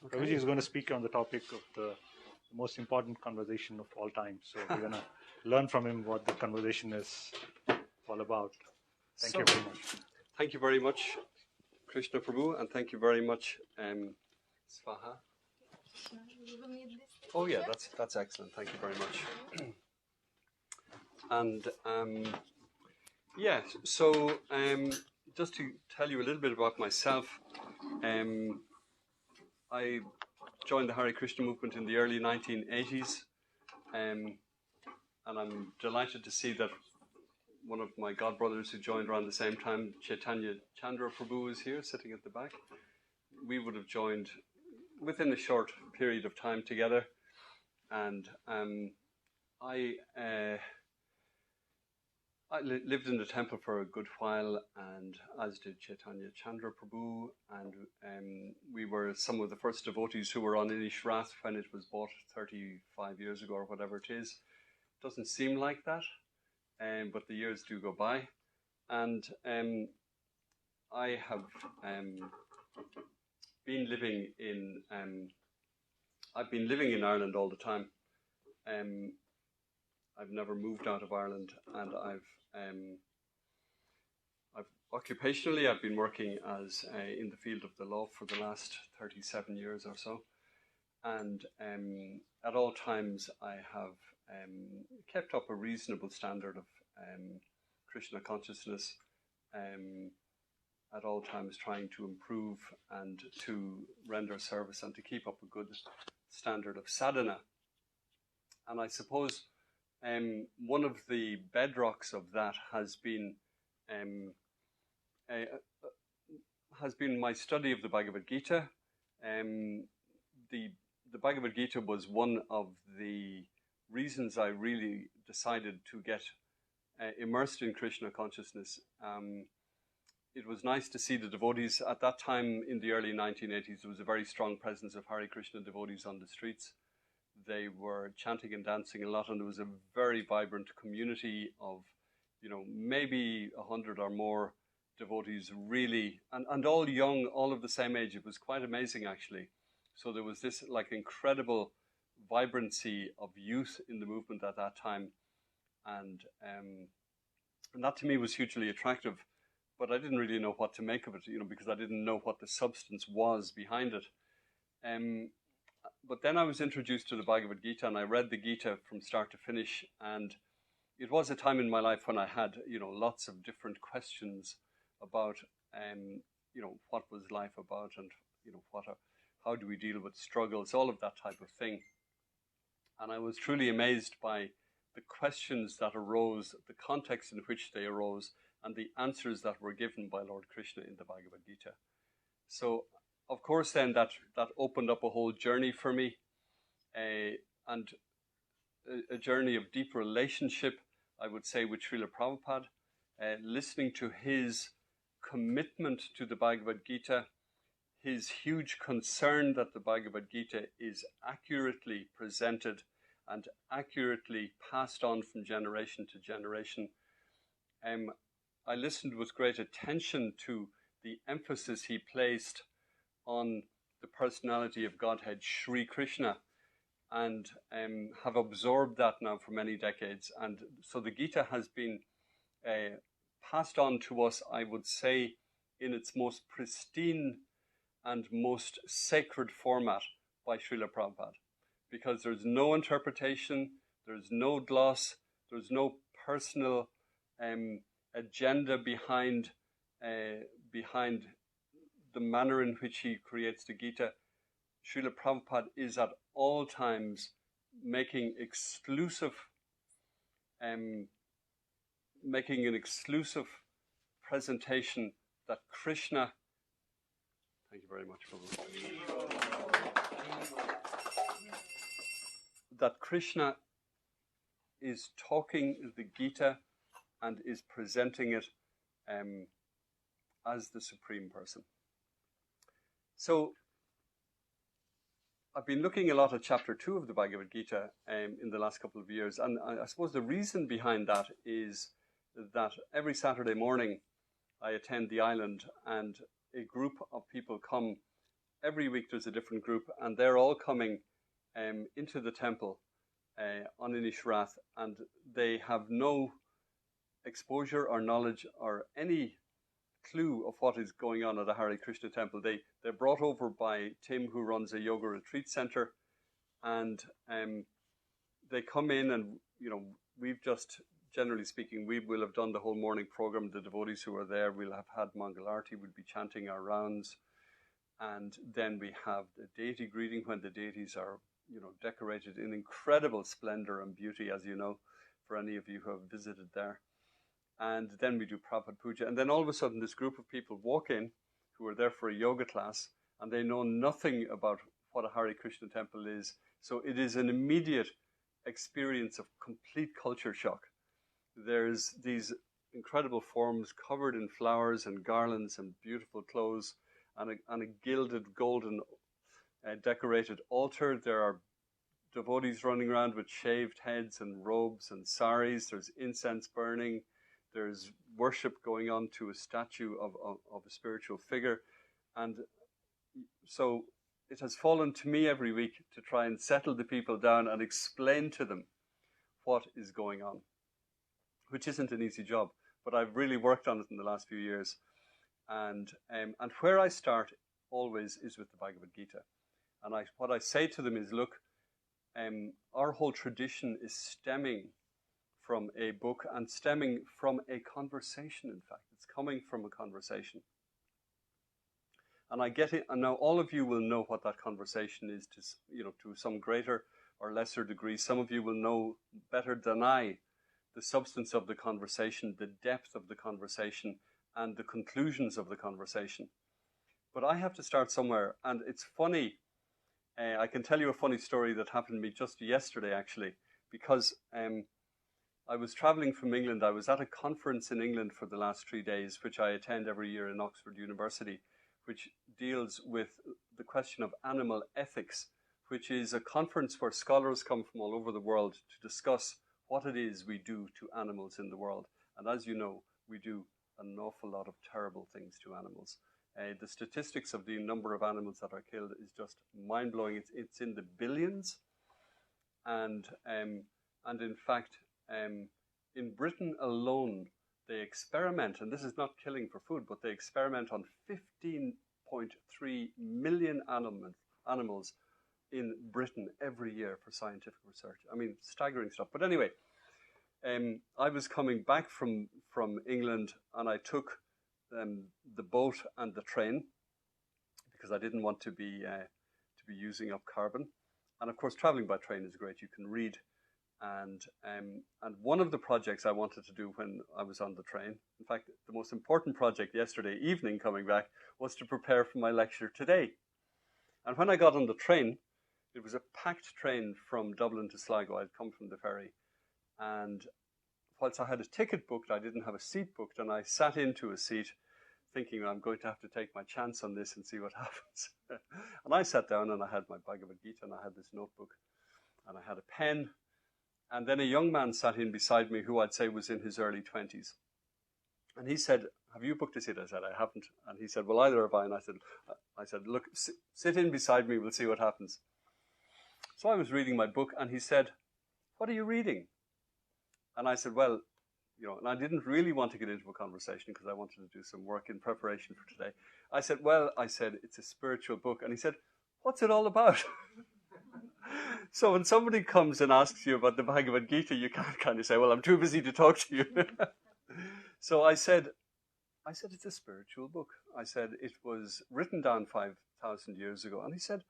Okay. Prabhuji is going to speak on the topic of the most important conversation of all time. So we're going to learn from him what the conversation is all about. Thank you very much. Thank you very much, Krishna Prabhu, and thank you very much, Svaha. Oh yeah, that's excellent. Thank you very much. And yeah, so just to tell you a little bit about myself, I joined the Hare Krishna movement in the early 1980s, and I'm delighted to see that one of my godbrothers who joined around the same time, Chaitanya Chandra Prabhu, is here, sitting at the back. We would have joined within a short period of time together, and I lived in the temple for a good while, and as did Chaitanya Chandra Prabhu, and we were some of the first devotees who were on Inishrath when it was bought 35 years ago or whatever it is. Doesn't seem like that, but the years do go by, and I have been living in I've been living in Ireland all the time. I've never moved out of Ireland, and I've occupationally I've been working as in the field of the law for the last 37 years or so, and at all times I have kept up a reasonable standard of Krishna consciousness, at all times trying to improve and to render service and to keep up a good standard of sadhana. And I suppose one of the bedrocks of that has been my study of the Bhagavad Gita. The Bhagavad Gita was one of the reasons I really decided to get immersed in Krishna consciousness. It was nice to see the devotees. At that time, in the early 1980s, there was a very strong presence of Hare Krishna devotees on the streets. They were chanting and dancing a lot, and there was a very vibrant community of, maybe 100 or more devotees, really, and all young, all of the same age. It was quite amazing, actually. So there was this incredible vibrancy of youth in the movement at that time, and that to me was hugely attractive. But I didn't really know what to make of it, because I didn't know what the substance was behind it. But then I was introduced to the Bhagavad Gita, and I read the Gita from start to finish. And it was a time in my life when I had, lots of different questions about, what was life about, and how do we deal with struggles, all of that type of thing. And I was truly amazed by the questions that arose, the context in which they arose, and the answers that were given by Lord Krishna in the Bhagavad Gita. So, of course, then that opened up a whole journey for me, and a journey of deep relationship, I would say, with Srila Prabhupada, listening to his commitment to the Bhagavad Gita, his huge concern that the Bhagavad Gita is accurately presented and accurately passed on from generation to generation. I listened with great attention to the emphasis he placed on the personality of Godhead, Sri Krishna, and have absorbed that now for many decades. And so the Gita has been passed on to us, I would say, in its most pristine and most sacred format by Srila Prabhupada, because there's no interpretation, there's no gloss, there's no personal agenda behind the manner in which he creates the Gita. Srila Prabhupada is at all times making an exclusive presentation that Krishna, thank you very much, Prabhu, that Krishna is talking the Gita and is presenting it as the Supreme Person. So I've been looking a lot at chapter 2 of the Bhagavad Gita in the last couple of years, and I suppose the reason behind that is that every Saturday morning I attend the island, and a group of people come every week there's a different group, and they're all coming into the temple on Inishrath, and they have no exposure or knowledge or any clue of what is going on at a Hare Krishna temple. They're brought over by Tim, who runs a yoga retreat center, and they come in, and we've just, generally speaking, we will have done the whole morning program. The devotees who are there will have had Mangal Arati, we'll be chanting our rounds, and then we have the deity greeting when the deities are decorated in incredible splendor and beauty, as you know, for any of you who have visited there. And then we do Prabhupada Puja. And then all of a sudden this group of people walk in who are there for a yoga class, and they know nothing about what a Hare Krishna temple is. So it is an immediate experience of complete culture shock. There's these incredible forms covered in flowers and garlands and beautiful clothes, and a gilded golden decorated altar. There are devotees running around with shaved heads and robes and saris. There's incense burning. There's worship going on to a statue of a spiritual figure. And so it has fallen to me every week to try and settle the people down and explain to them what is going on, which isn't an easy job, but I've really worked on it in the last few years. And where I start always is with the Bhagavad Gita. And what I say to them is, look, our whole tradition is stemming from a book and stemming from a conversation, in fact. It's coming from a conversation. And I get it, and now all of you will know what that conversation is to some greater or lesser degree. Some of you will know better than I the substance of the conversation, the depth of the conversation, and the conclusions of the conversation. But I have to start somewhere, and it's funny. I can tell you a funny story that happened to me just yesterday, actually, because I was traveling from England. I was at a conference in England for the last 3 days, which I attend every year in Oxford University, which deals with the question of animal ethics, which is a conference where scholars come from all over the world to discuss what it is we do to animals in the world. And as you know, we do an awful lot of terrible things to animals. The statistics of the number of animals that are killed is just mind-blowing. It's in the billions. And in fact, in Britain alone, they experiment, and this is not killing for food, but they experiment on 15.3 million animals in Britain every year for scientific research. I mean, staggering stuff. But anyway, I was coming back from England, and I took the boat and the train because I didn't want to be using up carbon. And of course, traveling by train is great. You can read. And one of the projects I wanted to do when I was on the train, in fact, the most important project yesterday evening coming back, was to prepare for my lecture today. And when I got on the train, it was a packed train from Dublin to Sligo. I'd come from the ferry. And whilst I had a ticket booked, I didn't have a seat booked. And I sat into a seat thinking, I'm going to have to take my chance on this and see what happens. And I sat down and I had my Bhagavad Gita and I had this notebook and I had a pen. And then a young man sat in beside me who I'd say was in his early 20s. And he said, have you booked a seat? I said, I haven't. And he said, well, either have I. And I said, look, sit in beside me. We'll see what happens. So I was reading my book and he said, what are you reading? And I said, well, and I didn't really want to get into a conversation because I wanted to do some work in preparation for today. I said, it's a spiritual book. And he said, what's it all about? So when somebody comes and asks you about the Bhagavad Gita, you can't kind of say, well, I'm too busy to talk to you. So I said, it's a spiritual book. I said, it was written down 5,000 years ago. And he said,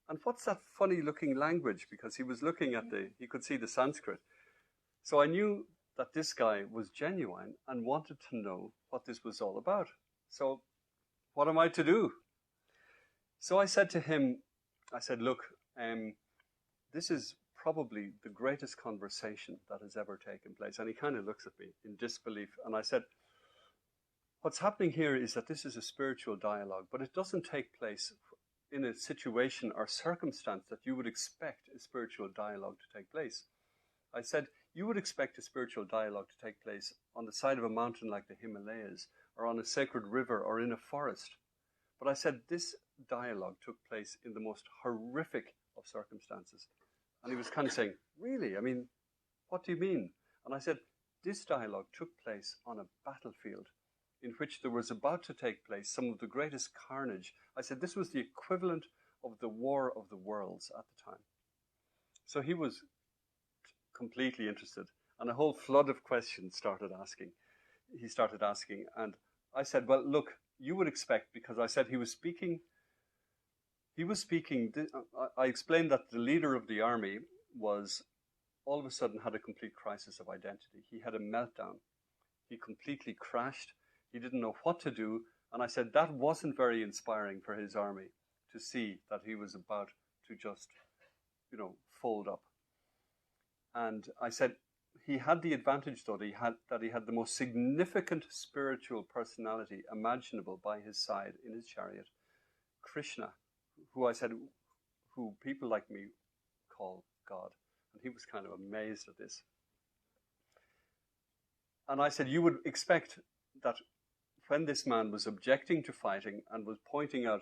and what's that funny looking language? Because he was looking at he could see the Sanskrit. So I knew that this guy was genuine and wanted to know what this was all about. So what am I to do? So I said to him, look, this is probably the greatest conversation that has ever taken place. And he kind of looks at me in disbelief. And I said, what's happening here is that this is a spiritual dialogue, but it doesn't take place in a situation or circumstance that you would expect a spiritual dialogue to take place. I said, you would expect a spiritual dialogue to take place on the side of a mountain like the Himalayas, or on a sacred river, or in a forest. But I said, dialogue took place in the most horrific of circumstances. And he was kind of saying, really? I mean, what do you mean? And I said, this dialogue took place on a battlefield in which there was about to take place some of the greatest carnage. I said, this was the equivalent of the War of the Worlds at the time. So he was completely interested, and a whole flood of questions he started asking. And I said, well, look, you would expect, because I said he was speaking, I explained that the leader of the army was, all of a sudden, had a complete crisis of identity. He had a meltdown. He completely crashed. He didn't know what to do. And I said that wasn't very inspiring for his army to see that he was about to just, fold up. And I said he had the advantage, though, that he had the most significant spiritual personality imaginable by his side in his chariot, Krishna, who people like me call God. And he was kind of amazed at this. And I said, you would expect that when this man was objecting to fighting and was pointing out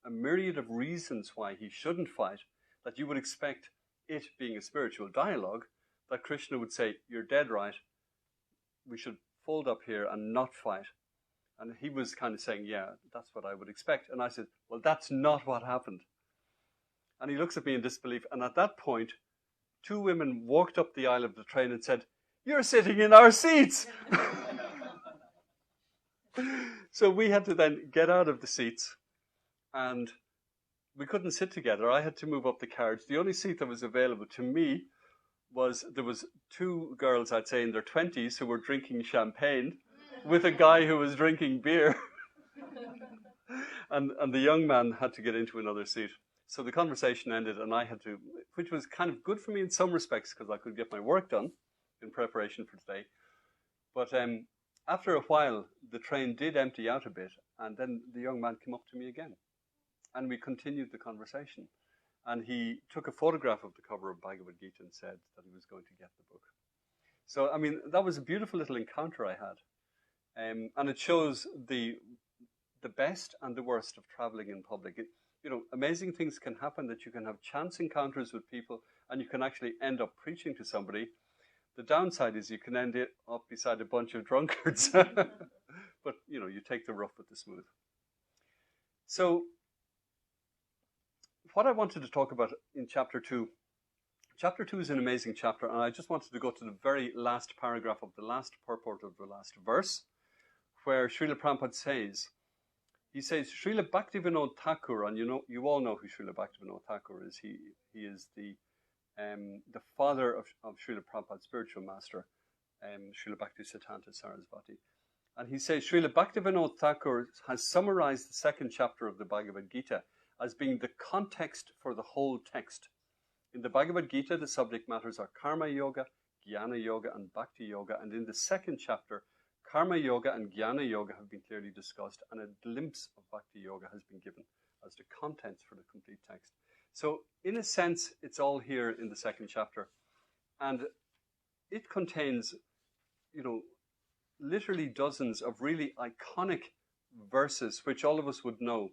a myriad of reasons why he shouldn't fight, that you would expect, it being a spiritual dialogue, that Krishna would say, you're dead right, we should fold up here and not fight. And he was kind of saying, yeah, that's what I would expect. And I said, well, that's not what happened. And he looks at me in disbelief. And at that point, 2 women walked up the aisle of the train and said, you're sitting in our seats. So we had to then get out of the seats, and we couldn't sit together. I had to move up the carriage. The only seat that was available to me there was 2 girls, I'd say in their 20s, who were drinking champagne with a guy who was drinking beer. and the young man had to get into another seat. So the conversation ended, and I had to, which was kind of good for me in some respects, because I could get my work done in preparation for today. But after a while, the train did empty out a bit, and then the young man came up to me again. And we continued the conversation. And he took a photograph of the cover of Bhagavad Gita and said that he was going to get the book. So, I mean, that was a beautiful little encounter I had. And it shows the best and the worst of traveling in public. Amazing things can happen, that you can have chance encounters with people and you can actually end up preaching to somebody. The downside is you can end up beside a bunch of drunkards. But, you take the rough with the smooth. So, what I wanted to talk about in chapter 2. Chapter 2 is an amazing chapter, and I just wanted to go to the very last paragraph of the last purport of the last verse, where Srila Prabhupada says, he says, Srila Bhaktivinoda Thakur, and you all know who Srila Bhaktivinoda Thakur is. He is the father of Srila Prabhupada's spiritual master, Srila Bhaktisiddhanta Sarasvati. And he says, Srila Bhaktivinoda Thakur has summarized the 2nd chapter of the Bhagavad Gita as being the context for the whole text. In the Bhagavad Gita, the subject matters are Karma Yoga, Jnana Yoga, and Bhakti Yoga. And in the 2nd chapter, Karma Yoga and Jnana Yoga have been clearly discussed, and a glimpse of Bhakti Yoga has been given as the contents for the complete text. So, in a sense, it's all here in the 2nd chapter. And it contains, literally dozens of really iconic verses, which all of us would know.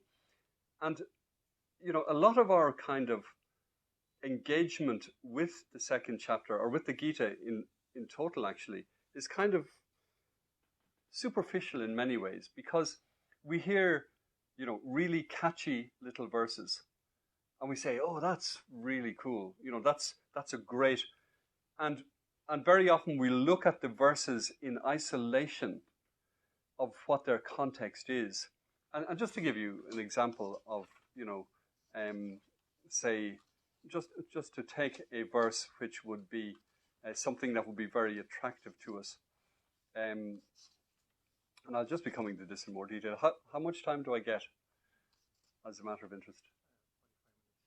And, a lot of our kind of engagement with the 2nd chapter, or with the Gita in total actually, is kind of superficial in many ways, because we hear, really catchy little verses, and we say, oh, that's really cool, that's a great, and very often we look at the verses in isolation of what their context is. And just to give you an example of, say, just to take a verse which would be something that would be very attractive to us. And I'll just be coming to this in more detail. How much time do I get as a matter of interest?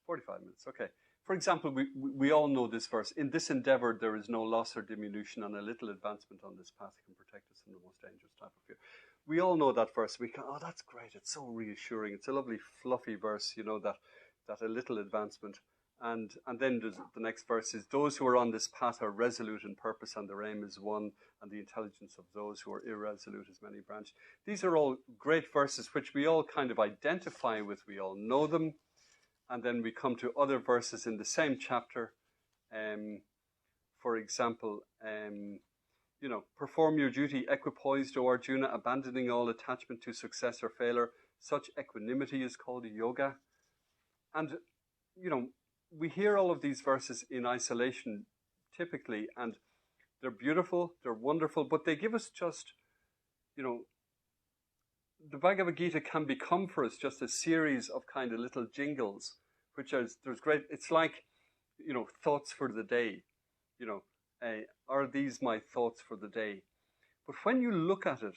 45 minutes, okay. For example, we all know this verse. In this endeavor, there is no loss or diminution, and a little advancement on this path can protect us from the most dangerous type of fear. We all know that verse. We go, oh, that's great. It's so reassuring. It's a lovely, fluffy verse, that a little advancement And then the next verse is, those who are on this path are resolute in purpose, and their aim is one, and the intelligence of those who are irresolute is many branched. These are all great verses which we all kind of identify with. We all know them. And then we come to other verses in the same chapter. For example, perform your duty equipoised, O Arjuna, abandoning all attachment to success or failure. Such equanimity is called yoga. And, we hear all of these verses in isolation typically, and they're beautiful, they're wonderful, but they give us just, the Bhagavad Gita can become for us just a series of kind of little jingles, there's great, it's like, thoughts for the day, are these my thoughts for the day? But when you look at it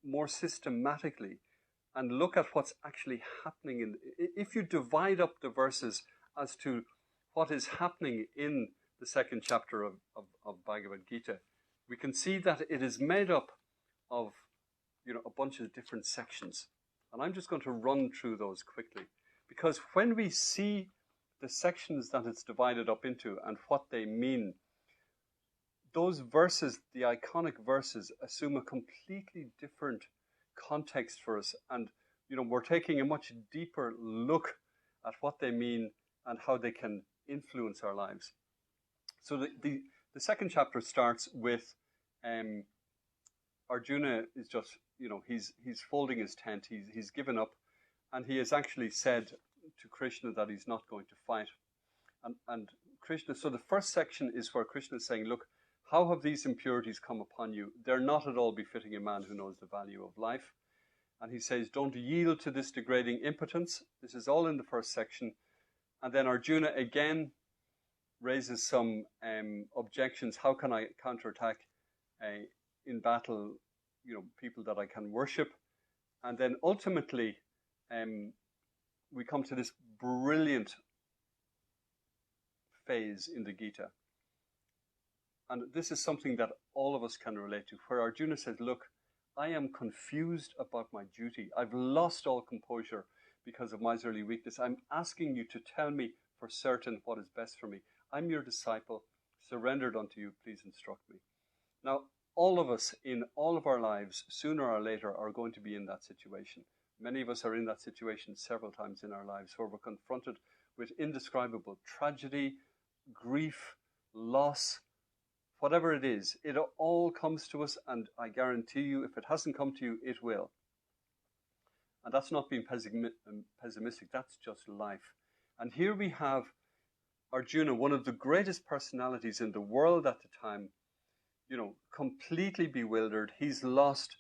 more systematically, and look at what's actually happening if you divide up the verses as to what is happening in the second chapter of Bhagavad Gita, we can see that it is made up of, a bunch of different sections. And I'm just going to run through those quickly. Because when we see the sections that it's divided up into and what they mean, those verses, the iconic verses, assume a completely different context for us, and we're taking a much deeper look at what they mean and how they can influence our lives. So the second chapter starts with Arjuna is just he's folding his tent, he's given up, and he has actually said to Krishna that he's not going to fight. And Krishna, so the first section is where Krishna is saying, look, how have these impurities come upon you? They're not at all befitting a man who knows the value of life. And he says, don't yield to this degrading impotence. This is all in the first section. And then Arjuna again raises some objections. How can I counterattack in battle, people that I can worship? And then ultimately, we come to this brilliant phase in the Gita. And this is something that all of us can relate to, where Arjuna says, look, I am confused about my duty. I've lost all composure because of miserly weakness. I'm asking you to tell me for certain what is best for me. I'm your disciple, surrendered unto you, please instruct me. Now, all of us in all of our lives, sooner or later, are going to be in that situation. Many of us are in that situation several times in our lives, where we're confronted with indescribable tragedy, grief, loss, whatever it is. It all comes to us, and I guarantee you, if it hasn't come to you, it will. And that's not being pessimistic, that's just life. And here we have Arjuna, one of the greatest personalities in the world at the time, completely bewildered. He's lost.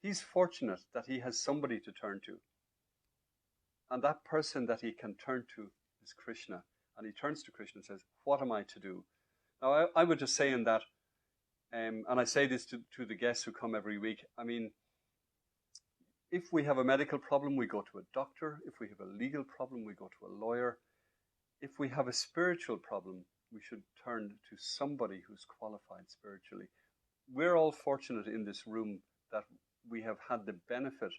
He's fortunate that he has somebody to turn to. And that person that he can turn to is Krishna. And he turns to Krishna and says, what am I to do? Now, I would just say in that, and I say this to the guests who come every week, I mean, if we have a medical problem, we go to a doctor. If we have a legal problem, we go to a lawyer. If we have a spiritual problem, we should turn to somebody who's qualified spiritually. We're all fortunate in this room that we have had the benefit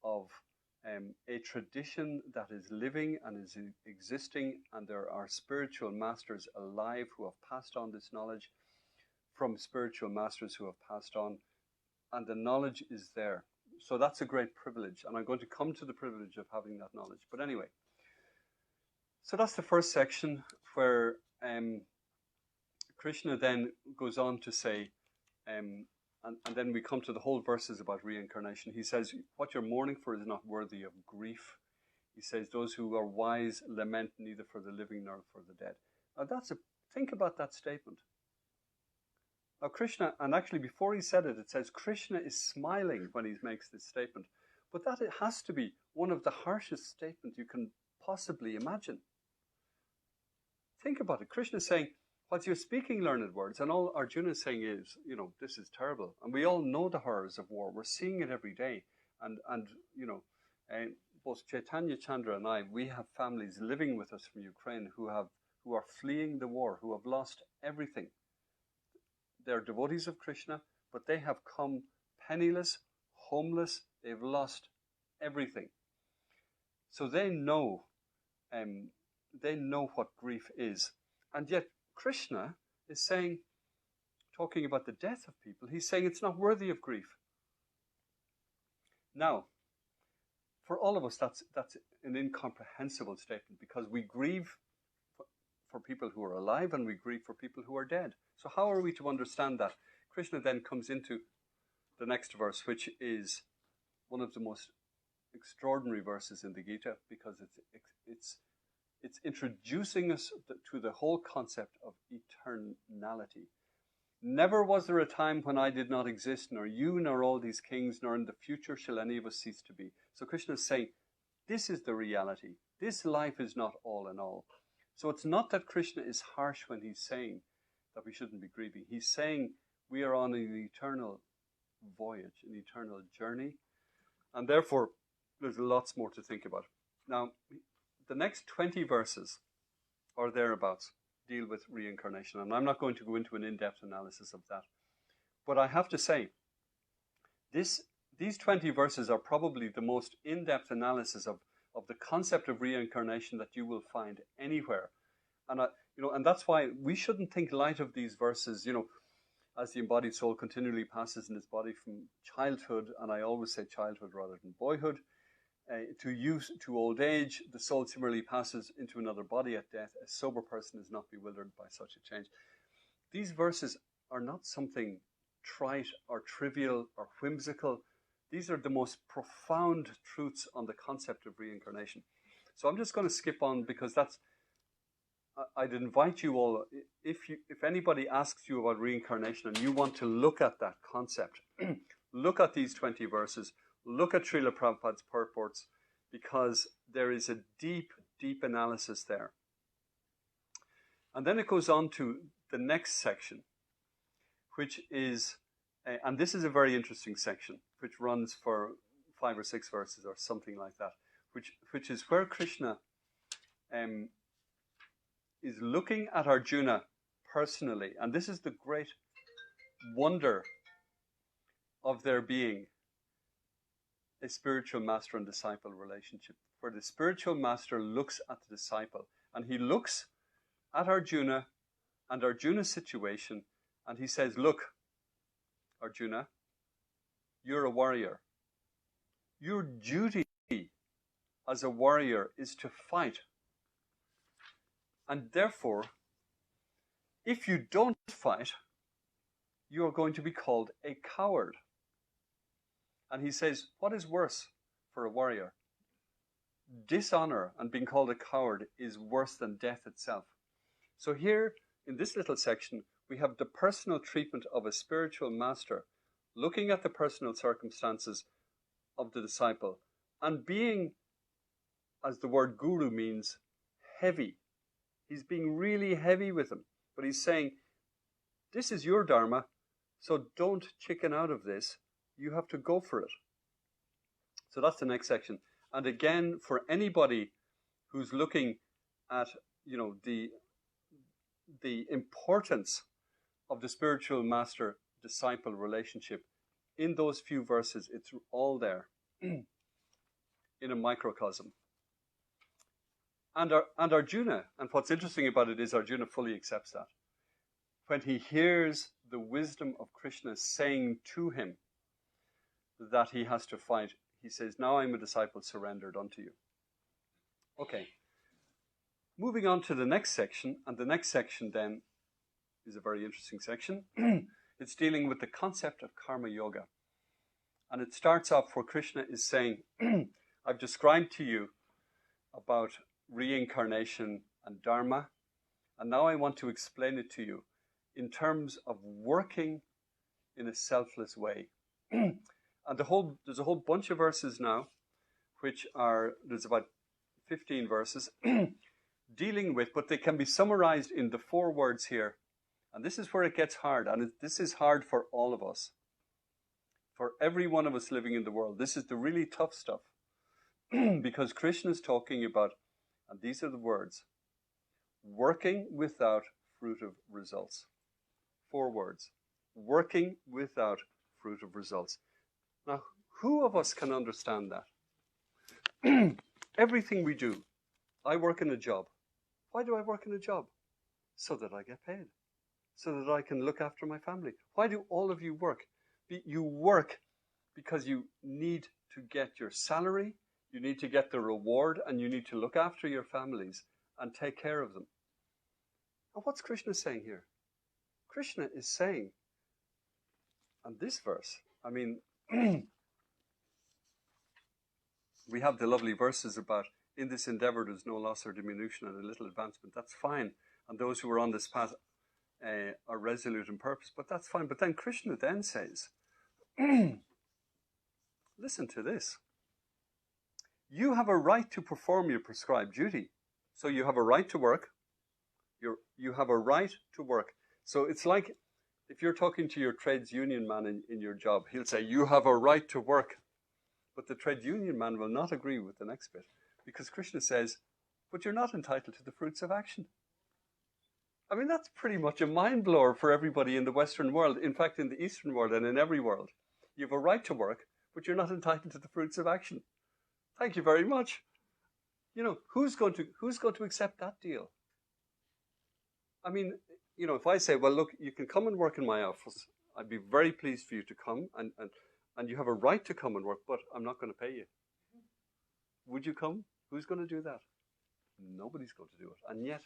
of a tradition that is living and is existing, and there are spiritual masters alive who have passed on this knowledge from spiritual masters who have passed on, and the knowledge is there. So that's a great privilege, and I'm going to come to the privilege of having that knowledge. But anyway, so that's the first section, where Krishna then goes on to say, and then we come to the whole verses about reincarnation. He says, what you're mourning for is not worthy of grief. He says, those who are wise lament neither for the living nor for the dead. Now think about that statement. Now Krishna, and actually before he said it, it says Krishna is smiling when he makes this statement. But that it has to be one of the harshest statements you can possibly imagine. Think about it. Krishna is saying, whilst you're speaking learned words, and all Arjuna is saying is, this is terrible. And we all know the horrors of war. We're seeing it every day. And both Chaitanya Chandra and I, we have families living with us from Ukraine who are fleeing the war, who have lost everything. They're devotees of Krishna, but they have come penniless, homeless. They've lost everything. So they know they know what grief is. And yet Krishna is saying, talking about the death of people, he's saying it's not worthy of grief. Now, for all of us, that's an incomprehensible statement, because we grieve for people who are alive and we grieve for people who are dead. So how are we to understand that? Krishna then comes into the next verse, which is one of the most extraordinary verses in the Gita, because it's introducing us to the whole concept of eternality. Never was there a time when I did not exist, nor you, nor all these kings, nor in the future shall any of us cease to be. So Krishna is saying, this is the reality. This life is not all in all. So it's not that Krishna is harsh when he's saying that we shouldn't be grieving. He's saying we are on an eternal voyage, an eternal journey, and therefore there's lots more to think about. Now, the next 20 verses or thereabouts deal with reincarnation, and I'm not going to go into an in-depth analysis of that. But I have to say, these 20 verses are probably the most in-depth analysis of the concept of reincarnation that you will find anywhere. And and that's why we shouldn't think light of these verses, as the embodied soul continually passes in its body from childhood, and I always say childhood rather than boyhood, to youth, to old age, the soul similarly passes into another body at death. A sober person is not bewildered by such a change. These verses are not something trite or trivial or whimsical. These are the most profound truths on the concept of reincarnation. So I'm just going to skip on, because I'd invite you all, if anybody asks you about reincarnation and you want to look at that concept, look at these 20 verses, look at Srila Prabhupada's purports, because there is a deep, deep analysis there. And then it goes on to the next section, which is, and this is a very interesting section, which runs for 5 or 6 verses or something like that, which is where Krishna is looking at Arjuna personally. And this is the great wonder of there being a spiritual master and disciple relationship, where the spiritual master looks at the disciple, and he looks at Arjuna and Arjuna's situation, and he says, look, Arjuna, you're a warrior. Your duty as a warrior is to fight. And therefore, if you don't fight, you are going to be called a coward. And he says, what is worse for a warrior? Dishonor and being called a coward is worse than death itself. So here, in this little section, we have the personal treatment of a spiritual master, looking at the personal circumstances of the disciple, and being, as the word guru means, heavy. He's being really heavy with him. But he's saying, this is your dharma, so don't chicken out of this. You have to go for it. So that's the next section. And again, for anybody who's looking at, the importance of the spiritual master-disciple relationship, in those few verses, it's all there in a microcosm. And Arjuna, and what's interesting about it is Arjuna fully accepts that. When he hears the wisdom of Krishna saying to him that he has to fight, he says, now I'm a disciple surrendered unto you. Okay. Moving on to the next section, and the next section then is a very interesting section. It's dealing with the concept of karma yoga. And it starts off where Krishna is saying, I've described to you about reincarnation and dharma, and now I want to explain it to you in terms of working in a selfless way. And there's a whole bunch of verses now, there's about 15 verses, dealing with, but they can be summarized in the 4 words here. And this is where it gets hard, and this is hard for all of us. For every one of us living in the world, this is the really tough stuff. Because Krishna is talking about, and these are the words, working without fruit of results. 4 words. Working without fruit of results. Now, who of us can understand that? Everything we do. I work in a job. Why do I work in a job? So that I get paid. So that I can look after my family. Why do all of you work? You work because you need to get your salary, you need to get the reward, and you need to look after your families and take care of them. And what's Krishna saying here? Krishna is saying, and this verse, I mean, we have the lovely verses about, in this endeavor there's no loss or diminution and a little advancement. That's fine. And those who are on this path are resolute in purpose, but that's fine. But then Krishna then says, listen to this. You have a right to perform your prescribed duty. So you have a right to work. You have a right to work. So it's like if you're talking to your trades union man in your job, he'll say, you have a right to work. But the trade union man will not agree with the next bit, because Krishna says, but you're not entitled to the fruits of action. I mean, that's pretty much a mind blower for everybody in the Western world. In fact, in the Eastern world and in every world. You have a right to work, but you're not entitled to the fruits of action. Thank you very much. You know, who's going to accept that deal? I mean, you know, if I say, well, look, you can come and work in my office, I'd be very pleased for you to come, and you have a right to come and work, but I'm not going to pay you. Would you come? Who's going to do that? Nobody's going to do it. And yet,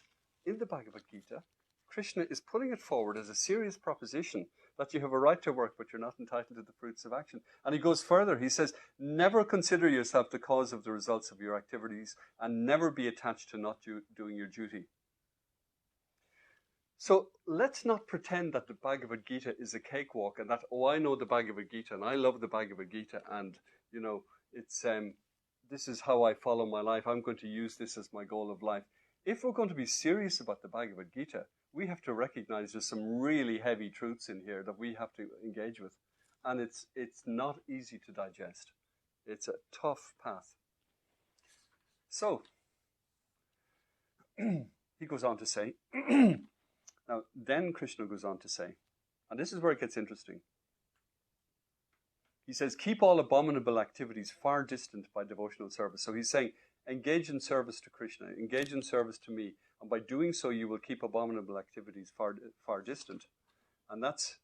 in the Bhagavad Gita, Krishna is putting it forward as a serious proposition that you have a right to work, but you're not entitled to the fruits of action. And he goes further. He says, never consider yourself the cause of the results of your activities, and never be attached to not doing your duty. So let's not pretend that the Bhagavad Gita is a cakewalk and that, oh, I know the Bhagavad Gita and I love the Bhagavad Gita and, you know, it's this is how I follow my life. I'm going to use this as my goal of life. If we're going to be serious about the Bhagavad Gita, we have to recognize there's some really heavy truths in here that we have to engage with. And it's not easy to digest. It's a tough path. So, he goes on to say, now then Krishna goes on to say, and this is where it gets interesting. He says, keep all abominable activities far distant by devotional service. So he's saying, engage in service to Krishna, engage in service to me, and by doing so you will keep abominable activities far distant. And that's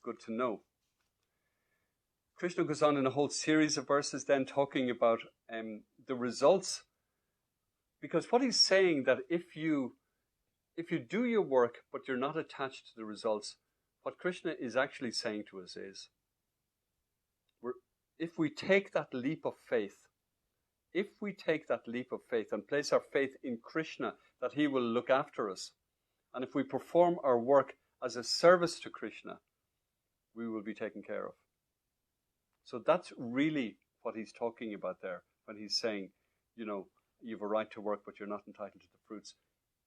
good to know. Krishna goes on in a whole series of verses then talking about the results, because what he's saying that if you do your work but you're not attached to the results, what Krishna is actually saying to us is, if we take that leap of faith, and place our faith in Krishna, that he will look after us, and if we perform our work as a service to Krishna, we will be taken care of. So that's really what he's talking about there when he's saying, you know, you have a right to work, but you're not entitled to the fruits.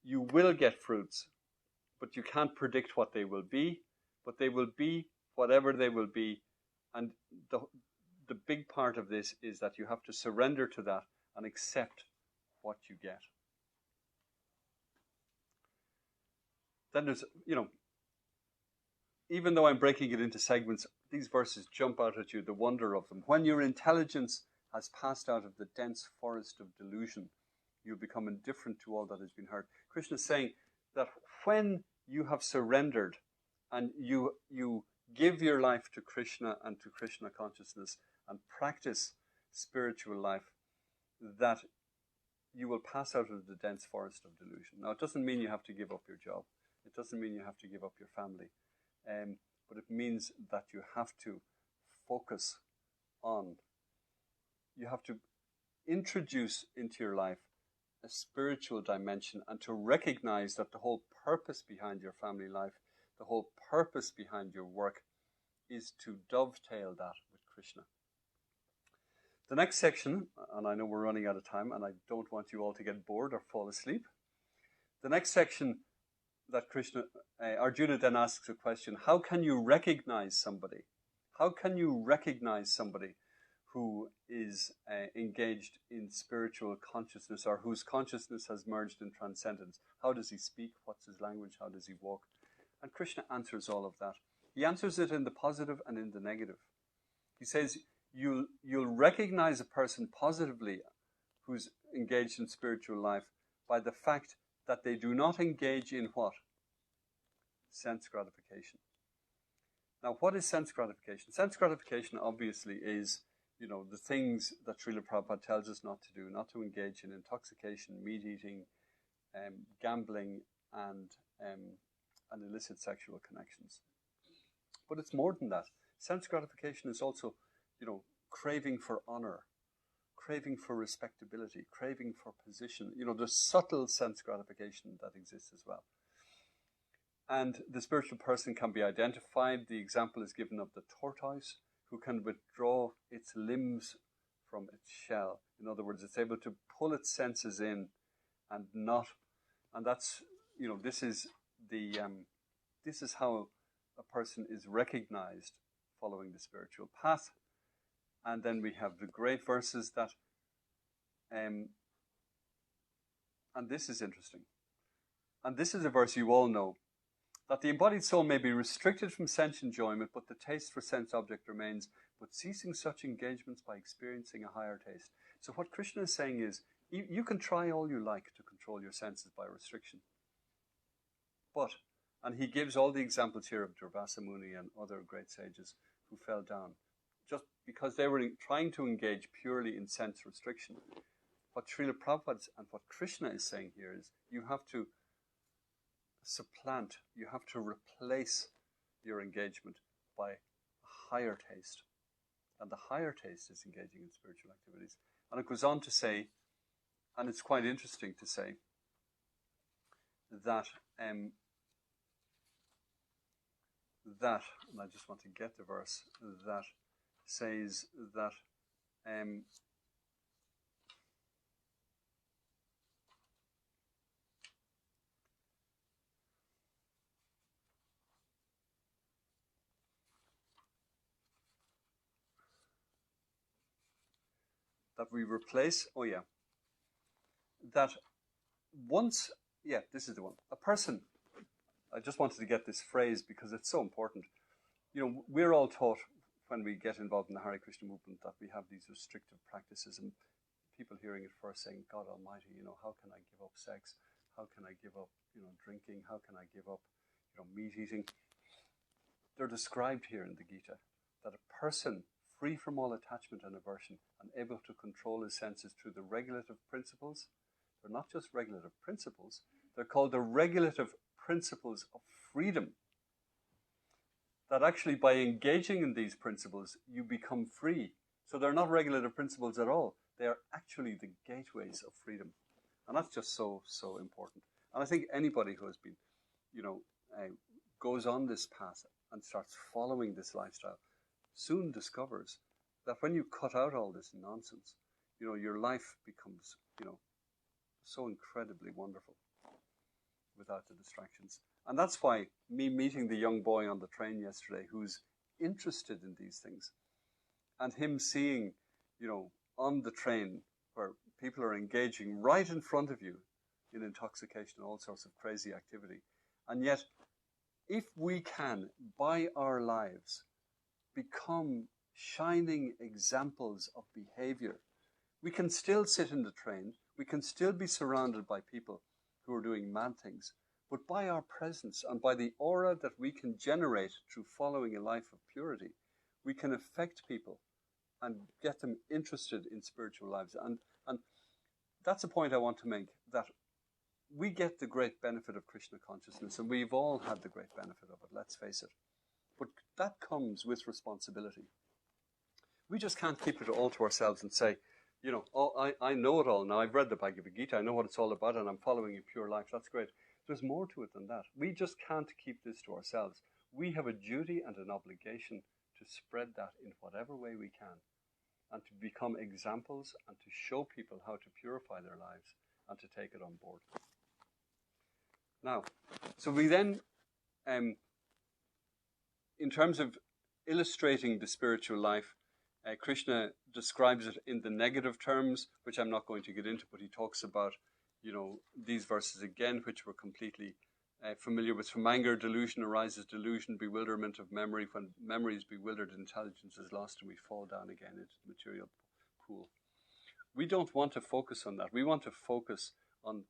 You will get fruits, but you can't predict what they will be, but they will be whatever they will be. And the big part of this is that you have to surrender to that and accept what you get. Then there's, you know, even though I'm breaking it into segments, these verses jump out at you, the wonder of them. When your intelligence has passed out of the dense forest of delusion, you become indifferent to all that has been heard. Krishna is saying that when you have surrendered and you give your life to Krishna and to Krishna consciousness and practice spiritual life, that you will pass out of the dense forest of delusion. Now, it doesn't mean you have to give up your job. It doesn't mean you have to give up your family. But it means that you have to focus on, you have to introduce into your life a spiritual dimension, and to recognize that the whole purpose behind your family life, the whole purpose behind your work, is to dovetail that with Krishna. The next section, and I know we're running out of time, and I don't want you all to get bored or fall asleep. The next section that Arjuna then asks a question: how can you recognize somebody? How can you recognize somebody who is engaged in spiritual consciousness, or whose consciousness has merged in transcendence? How does he speak? What's his language? How does he walk? And Krishna answers all of that. He answers it in the positive and in the negative. He says, you'll recognize a person positively who's engaged in spiritual life by the fact that they do not engage in what? Sense gratification. Now, what is sense gratification? Sense gratification obviously is, the things that Srila Prabhupada tells us not to do, not to engage in intoxication, meat eating, gambling, and illicit sexual connections. But it's more than that. Sense gratification is also, craving for honor, craving for respectability, craving for position. There's subtle sense gratification that exists as well. And the spiritual person can be identified. The example is given of the tortoise, who can withdraw its limbs from its shell. In other words, it's able to pull its senses in and not. And that's, this is how a person is recognized following the spiritual path. And then we have the great verses that, and this is interesting. And this is a verse you all know, that the embodied soul may be restricted from sense enjoyment, but the taste for sense object remains, but ceasing such engagements by experiencing a higher taste. So what Krishna is saying is, you can try all you like to control your senses by restriction. But, and he gives all the examples here of Durvasa Muni and other great sages who fell down, just because they were trying to engage purely in sense restriction. What Srila Prabhupada and what Krishna is saying here is, you have to supplant, you have to replace your engagement by a higher taste. And the higher taste is engaging in spiritual activities. And it goes on to say, and it's quite interesting to say, that, and I just want to get the verse, that says that, that we replace, that once, this is the one, a person, I just wanted to get this phrase because it's so important. We're all taught when we get involved in the Hare Krishna movement that we have these restrictive practices, and people hearing it first saying, God Almighty, how can I give up sex? How can I give up, drinking? How can I give up, meat eating? They're described here in the Gita, that a person free from all attachment and aversion and able to control his senses through the regulative principles. They're not just regulative principles, they're called the regulative principles of freedom. That actually by engaging in these principles, you become free. So they're not regulative principles at all. They are actually the gateways of freedom. And that's just so, so important. And I think anybody who has been, goes on this path and starts following this lifestyle soon discovers that when you cut out all this nonsense, your life becomes, so incredibly wonderful without the distractions. And that's why me meeting the young boy on the train yesterday who's interested in these things, and him seeing, on the train where people are engaging right in front of you in intoxication and all sorts of crazy activity. And yet, if we can, by our lives, become shining examples of behavior, we can still sit in the train, we can still be surrounded by people who are doing mad things, but by our presence and by the aura that we can generate through following a life of purity, we can affect people and get them interested in spiritual lives. And that's a point I want to make, that we get the great benefit of Krishna consciousness, and we've all had the great benefit of it, let's face it. But that comes with responsibility. We just can't keep it all to ourselves and say, I know it all now. I've read the Bhagavad Gita. I know what it's all about, and I'm following a pure life. That's great. There's more to it than that. We just can't keep this to ourselves. We have a duty and an obligation to spread that in whatever way we can, and to become examples and to show people how to purify their lives and to take it on board. Now, so we then, in terms of illustrating the spiritual life, Krishna describes it in the negative terms, which I'm not going to get into, but he talks about, these verses again, which we're completely familiar with. From anger, delusion arises delusion, bewilderment of memory. When memory is bewildered, intelligence is lost, and we fall down again into the material pool. We don't want to focus on that. We want to focus on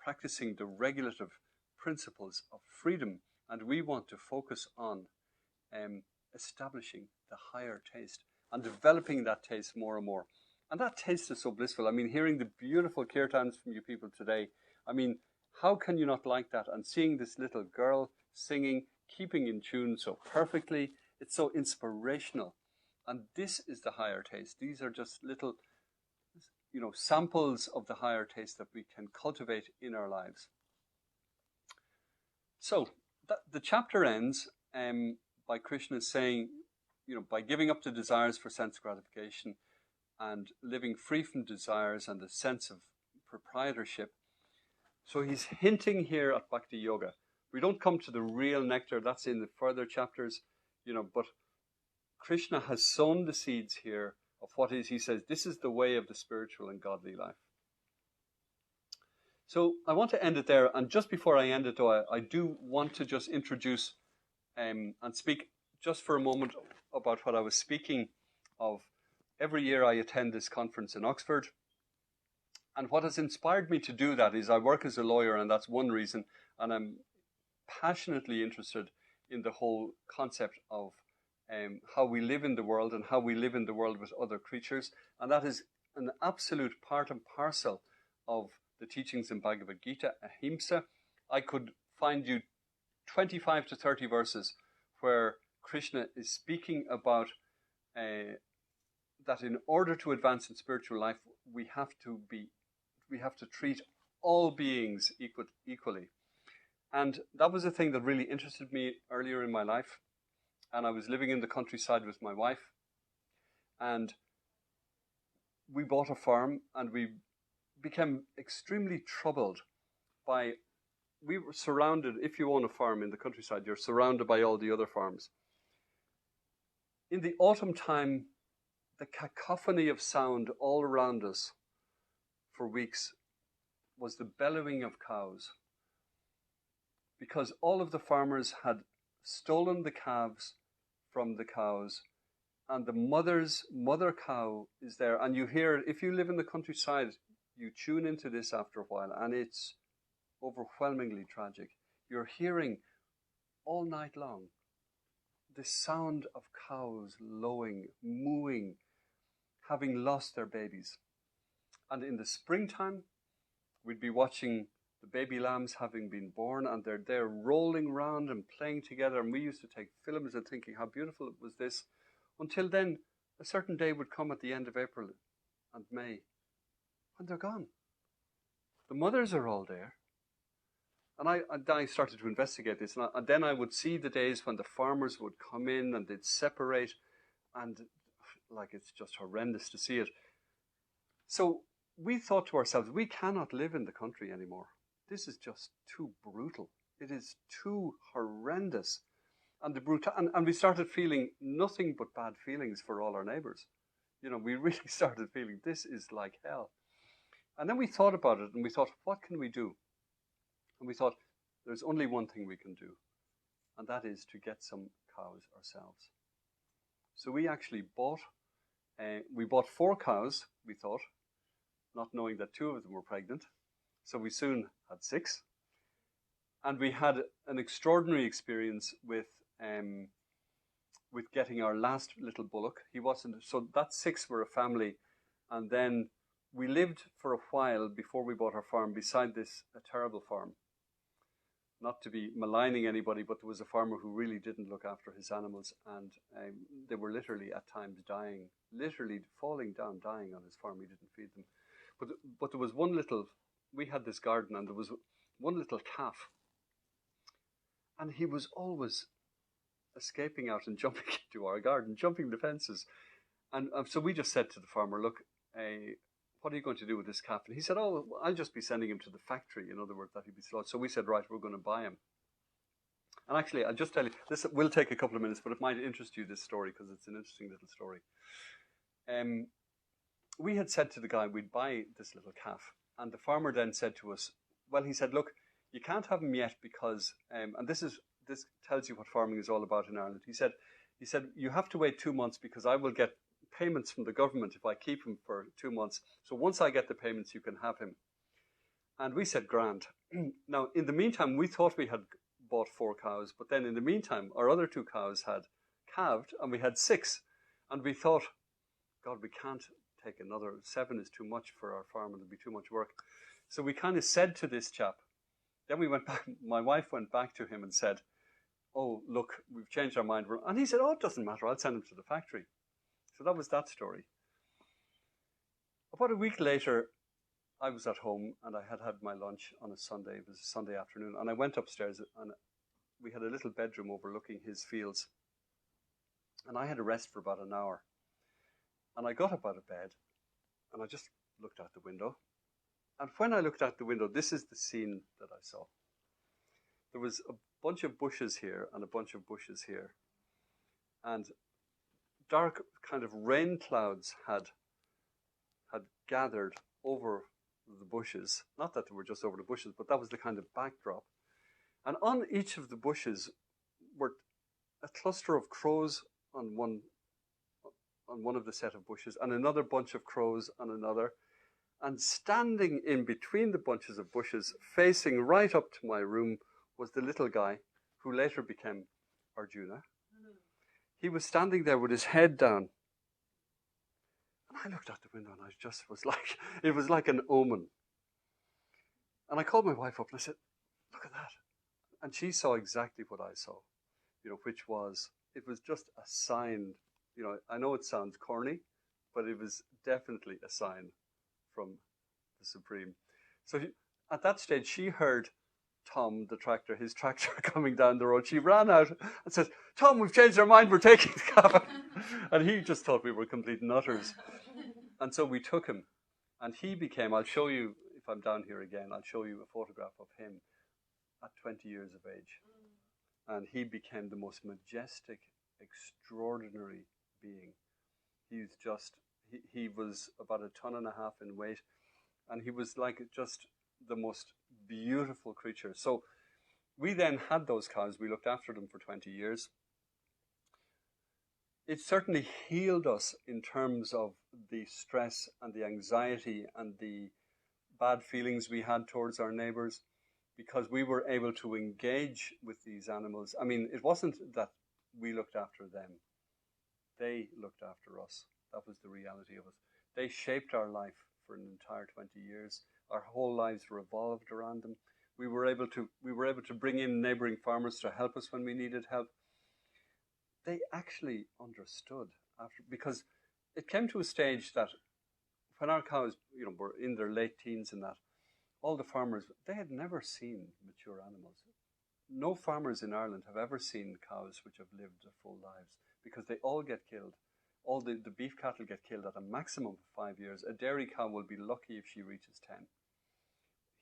practicing the regulative principles of freedom, and we want to focus on establishing the higher taste and developing that taste more and more. And that taste is so blissful. I mean, hearing the beautiful kirtans from you people today, I mean, how can you not like that? And seeing this little girl singing, keeping in tune so perfectly, it's so inspirational. And this is the higher taste. These are just little, samples of the higher taste that we can cultivate in our lives. So the chapter ends by Krishna saying, by giving up the desires for sense gratification and living free from desires and a sense of proprietorship. So he's hinting here at Bhakti Yoga. We don't come to the real nectar, that's in the further chapters, but Krishna has sown the seeds here of what is, he says, this is the way of the spiritual and godly life. So I want to end it there, and just before I end it though, I do want to just introduce and speak just for a moment about what I was speaking of. Every year I attend this conference in Oxford, and what has inspired me to do that is I work as a lawyer, and that's one reason, and I'm passionately interested in the whole concept of how we live in the world and how we live in the world with other creatures, and that is an absolute part and parcel of the teachings in Bhagavad Gita, ahimsa. I could find you 25 to 30 verses where Krishna is speaking about that in order to advance in spiritual life, we have to treat all beings equally. And that was a thing that really interested me earlier in my life. And I was living in the countryside with my wife, and we bought a farm, and we became extremely troubled by, we were surrounded, if you own a farm in the countryside, you're surrounded by all the other farms. In the autumn time, the cacophony of sound all around us for weeks was the bellowing of cows, because all of the farmers had stolen the calves from the cows, and the mother cow is there, and you hear, if you live in the countryside, you tune into this after a while, and it's overwhelmingly tragic. You're hearing all night long the sound of cows lowing, mooing, having lost their babies. And in the springtime, we'd be watching the baby lambs having been born, and they're there rolling around and playing together, and we used to take films and thinking how beautiful it was this, until then a certain day would come at the end of April and May, and they're gone. The mothers are all there. And I started to investigate this, and then I would see the days when the farmers would come in and they'd separate, and it's just horrendous to see it. So we thought to ourselves, we cannot live in the country anymore. This is just too brutal. It is too horrendous. And and we started feeling nothing but bad feelings for all our neighbors. We really started feeling this is like hell. And then we thought about it, and we thought, what can we do? And we thought, there's only one thing we can do, and that is to get some cows ourselves. So we actually bought 4 cows, we thought, not knowing that 2 of them were pregnant. So we soon had 6. And we had an extraordinary experience with getting our last little bullock. So that 6 were a family. And then we lived for a while before we bought our farm beside a terrible farm. Not to be maligning anybody, but there was a farmer who really didn't look after his animals, and they were literally at times dying, literally falling down, dying on his farm. He didn't feed them. But there was we had this garden, and there was one little calf, and he was always escaping out and jumping into our garden, jumping the fences. And so we just said to the farmer, look, what are you going to do with this calf? And he said, oh, I'll just be sending him to the factory, in other words, that he'd be slaughtered. So we said, right, we're going to buy him. And actually, I'll just tell you, this will take a couple of minutes, but it might interest you, this story, because it's an interesting little story. We had said to the guy, we'd buy this little calf. And the farmer then said to us, well, he said, look, you can't have him yet because, and this tells you what farming is all about in Ireland. He said, you have to wait 2 months because I will get payments from the government if I keep him for 2 months. So once I get the payments, you can have him. And we said, grand. Now, in the meantime, we thought we had bought 4 cows, but then in the meantime, our other 2 cows had calved, and we had 6. And we thought, God, we can't take another. 7 is too much for our farm, and it'll be too much work. So we kind of said to this chap, then we went back, my wife went back to him and said, oh, look, we've changed our mind. And he said, oh, it doesn't matter, I'll send him to the factory. So that was that story. About a week later, I was at home and I had had my lunch on a Sunday. It was a Sunday afternoon. And I went upstairs and we had a little bedroom overlooking his fields. And I had a rest for about an hour. And I got up out of bed and I just looked out the window. And when I looked out the window, this is the scene that I saw. There was a bunch of bushes here and a bunch of bushes here. And dark kind of rain clouds had gathered over the bushes. Not that they were just over the bushes, but that was the kind of backdrop. And on each of the bushes were a cluster of crows on one of the set of bushes, and another bunch of crows on another. And standing in between the bunches of bushes, facing right up to my room, was the little guy who later became Arjuna. He was standing there with his head down. And I looked out the window and I just was like, it was like an omen. And I called my wife up and I said, look at that. And she saw exactly what I saw, which was, it was just a sign. I know it sounds corny, but it was definitely a sign from the Supreme. So at that stage, she heard Tom, his tractor coming down the road. She ran out and said, Tom, we've changed our mind, we're taking the cow. And he just thought we were complete nutters. And so we took him. And he became, I'll show you, if I'm down here again, I'll show you a photograph of him at 20 years of age. And he became the most majestic, extraordinary being. He was about 1.5 tons in weight. And he was like just the most beautiful creature. So we then had those cows. We looked after them for 20 years. It certainly healed us in terms of the stress and the anxiety and the bad feelings we had towards our neighbors, because we were able to engage with these animals. I mean, it wasn't that we looked after them. They looked after us. That was the reality of it. They shaped our life for an entire 20 years. Our whole lives revolved around them. We were able to bring in neighboring farmers to help us when we needed help. They actually understood because it came to a stage that when our cows, were in their late teens and that, all the farmers, they had never seen mature animals. No farmers in Ireland have ever seen cows which have lived their full lives, because they all get killed. All the beef cattle get killed at a maximum of 5 years. A dairy cow will be lucky if she reaches 10.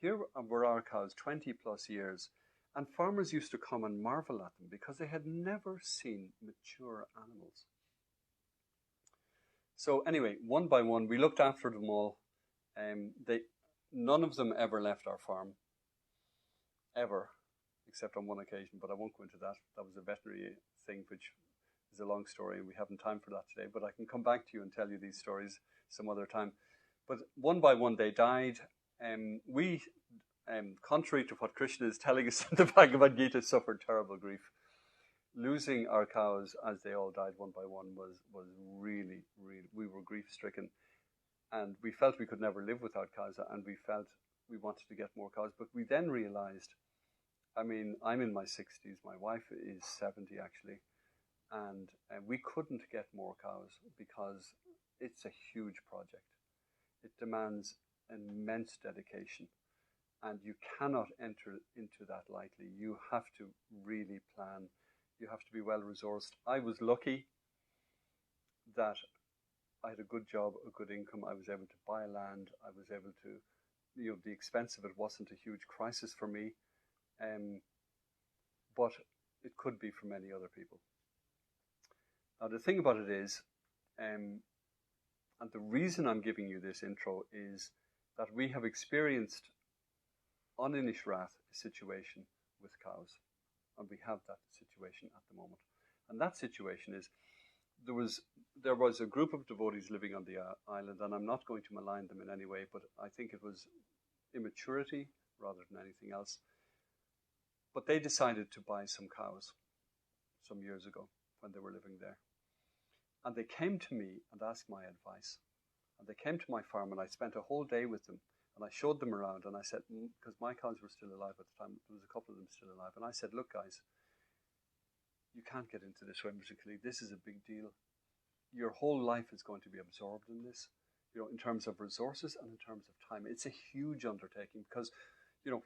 Here were our cows, 20 plus years, and farmers used to come and marvel at them because they had never seen mature animals. So anyway, one by one, we looked after them all. None of them ever left our farm, ever, except on one occasion, but I won't go into that. That was a veterinary thing, which is a long story, and we haven't time for that today, but I can come back to you and tell you these stories some other time. But one by one, they died. We, contrary to what Krishna is telling us in the Bhagavad Gita, suffered terrible grief. Losing our cows as they all died one by one was really, really, we were grief-stricken. And we felt we could never live without cows, and we felt we wanted to get more cows. But we then realized, I mean, I'm in my 60s, my wife is 70 actually, and we couldn't get more cows because it's a huge project. It demands immense dedication, and you cannot enter into that lightly. You have to really plan. You have to be well resourced. I was lucky that I had a good job, a good income. I was able to buy land. I was able to, the expense of it wasn't a huge crisis for me, but it could be for many other people. Now the thing about it is, and the reason I'm giving you this intro is that we have experienced on Inishrath a situation with cows, and we have that situation at the moment. And that situation is, there was a group of devotees living on the island, and I'm not going to malign them in any way, but I think it immaturity rather than anything else. But they decided to buy some cows some years ago when they were living there. And they came to me and asked my advice. And they came to my farm, and I spent a whole day with them. And I showed them around, and I said, because my cows were still alive at the time, there was a couple of them still alive. And I said, look, guys, you can't get into this whimsically. This is a big deal. Your whole life is going to be absorbed in this, in terms of resources and in terms of time. It's a huge undertaking because,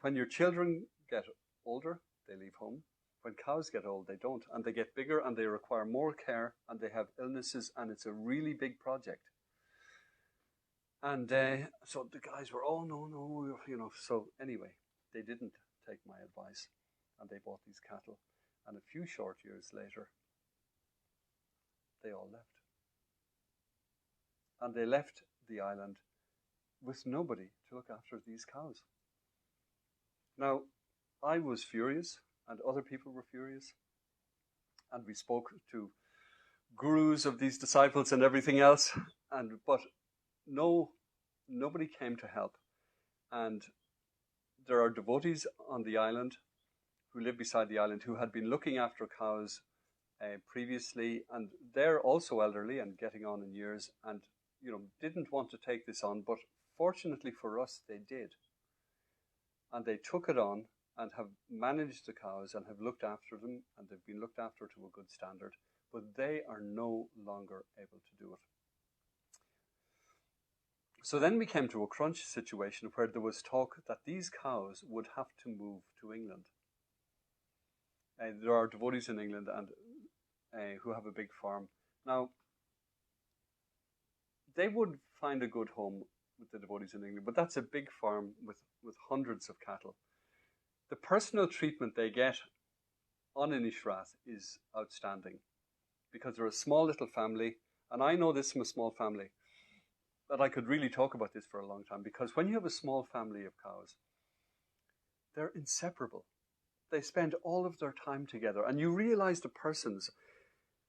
when your children get older, they leave home. When cows get old, they don't. And they get bigger and they require more care and they have illnesses, and it's a really big project. And so the guys were, oh, no. So anyway, they didn't take my advice and they bought these cattle. And a few short years later, they all left. And they left the island with nobody to look after these cows. Now, I was furious, and other people were furious. And we spoke to gurus of these disciples and everything else. But nobody came to help. And there are devotees on the island who live beside the island who had been looking after cows previously, and they're also elderly and getting on in years, and didn't want to take this on, but fortunately for us, they did. And they took it on and have managed the cows and have looked after them, and they've been looked after to a good standard, but they are no longer able to do it. So then we came to a crunch situation where there was talk that these cows would have to move to England. There are devotees in England and who have a big farm. Now, they would find a good home with the devotees in England, but that's a big farm with hundreds of cattle. The personal treatment they get on Inishrath is outstanding because they're a small little family, and I know this from a small family, but I could really talk about this for a long time, because when you have a small family of cows, they're inseparable. They spend all of their time together, and you realize the persons,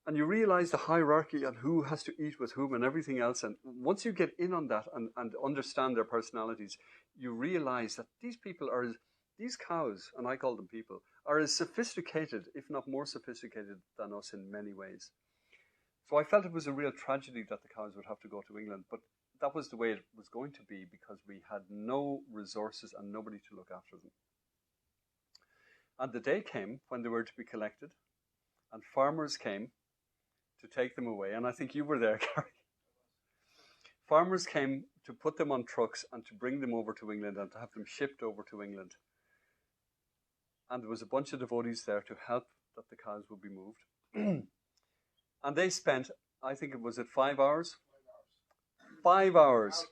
and you realize the hierarchy and who has to eat with whom and everything else. And once you get in on that and understand their personalities, you realize that these cows, and I call them people, are as sophisticated, if not more sophisticated than us in many ways. So I felt it was a real tragedy that the cows would have to go to England, but that was the way it was going to be because we had no resources and nobody to look after them. And the day came when they were to be collected, and farmers came to take them away. And I think you were there, Gary. Farmers came to put them on trucks and to bring them over to England and to have them shipped over to England. And there was a bunch of devotees there to help that the cows would be moved. And they spent, I think it was 5 hours? 5 hours.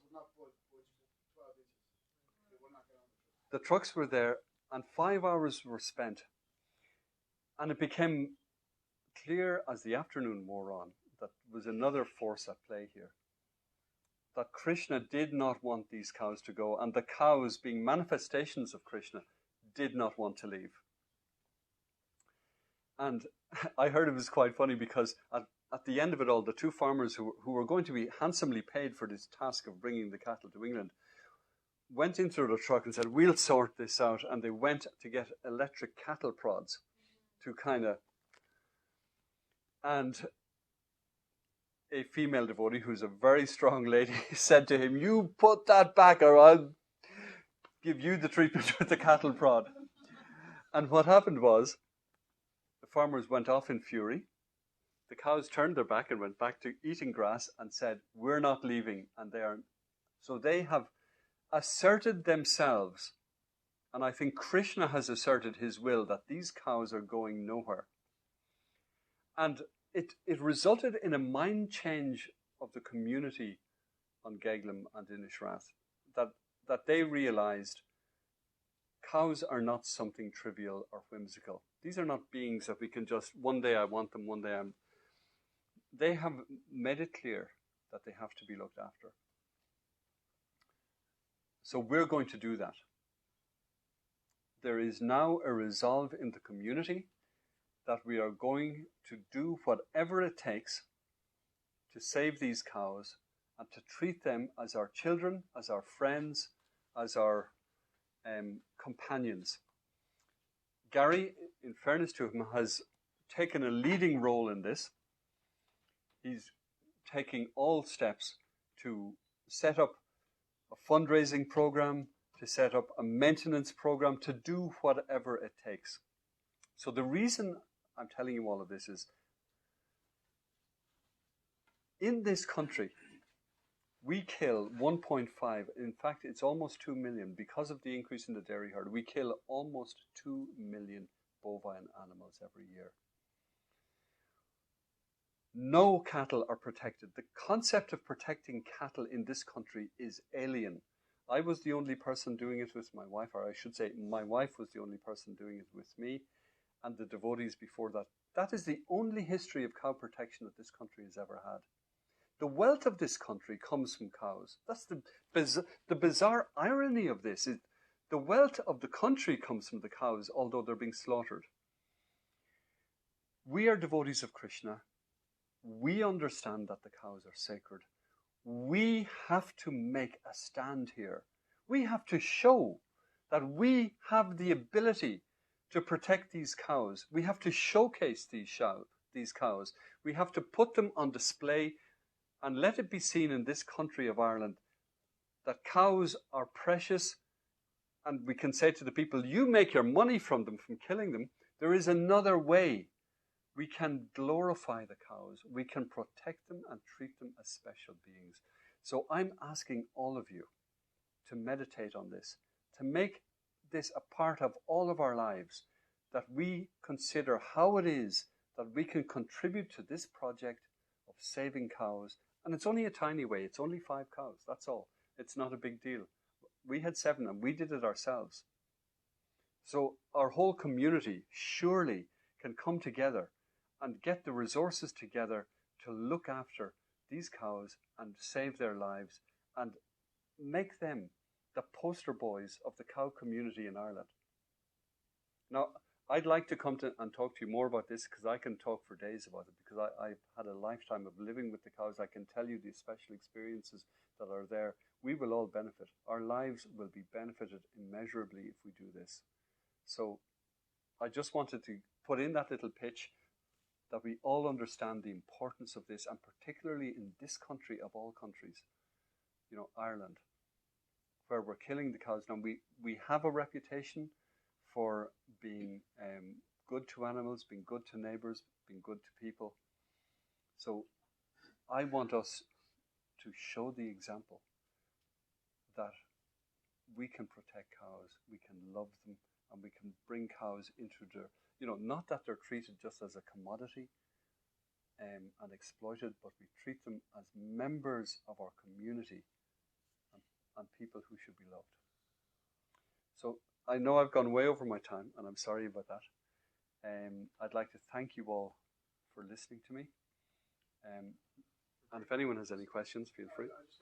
The trucks were there, and 5 hours were spent. And it became clear as the afternoon wore on that there was another force at play here. That Krishna did not want these cows to go, and the cows, being manifestations of Krishna, did not want to leave. And I heard it was quite funny because at the end of it all, the two farmers who were going to be handsomely paid for this task of bringing the cattle to England went into the truck and said, we'll sort this out. And they went to get electric cattle prods to and a female devotee, who's a very strong lady, said to him, you put that back or I'll give you the treatment with the cattle prod. And what happened was, the farmers went off in fury. The cows turned their back and went back to eating grass and said, we're not leaving. And so they have asserted themselves. And I think Krishna has asserted his will that these cows are going nowhere. And it resulted in a mind change of the community on Geglim and Inishrath, that they realized cows are not something trivial or whimsical. These are not beings that we can just, one day I want them, one day I'm... They have made it clear that they have to be looked after. So we're going to do that. There is now a resolve in the community that we are going to do whatever it takes to save these cows and to treat them as our children, as our friends, as our companions. Gary, in fairness to him, has taken a leading role in this. He's taking all steps to set up a fundraising program, to set up a maintenance program, to do whatever it takes. So the reason I'm telling you all of this is, in this country, we kill 1.5, in fact, it's almost 2 million. Because of the increase in the dairy herd, we kill almost 2 million bovine animals every year. No cattle are protected. The concept of protecting cattle in this country is alien. I was the only person doing it with my wife, or I should say my wife was the only person doing it with me and the devotees before that. That is the only history of cow protection that this country has ever had. The wealth of this country comes from cows. That's the bizarre irony of this. Is the wealth of the country comes from the cows, although they're being slaughtered. We are devotees of Krishna. We understand that the cows are sacred. We have to make a stand here. We have to show that we have the ability to protect these cows. We have to showcase these cows. We have to put them on display and let it be seen in this country of Ireland that cows are precious, and we can say to the people, you make your money from them, from killing them. There is another way. We can glorify the cows. We can protect them and treat them as special beings. So I'm asking all of you to meditate on this, to make this a part of all of our lives, that we consider how it is that we can contribute to this project of saving cows. And it's only a tiny way. It's only 5 cows. That's all. It's not a big deal. We had 7 and we did it ourselves. So our whole community surely can come together and get the resources together to look after these cows and save their lives and make them the poster boys of the cow community in Ireland. Now, I'd like to come to and talk to you more about this, because I can talk for days about it, because I've had a lifetime of living with the cows. I can tell you the special experiences that are there. We will all benefit. Our lives will be benefited immeasurably if we do this. So I just wanted to put in that little pitch that we all understand the importance of this, and particularly in this country of all countries, Ireland, where we're killing the cows. Now, we have a reputation for being good to animals, being good to neighbors, being good to people. So I want us to show the example that we can protect cows, we can love them, and we can bring cows into their, not that they're treated just as a commodity and exploited, but we treat them as members of our community and people who should be loved. So I know I've gone way over my time, and I'm sorry about that. I'd like to thank you all for listening to me. And if anyone has any questions, feel free.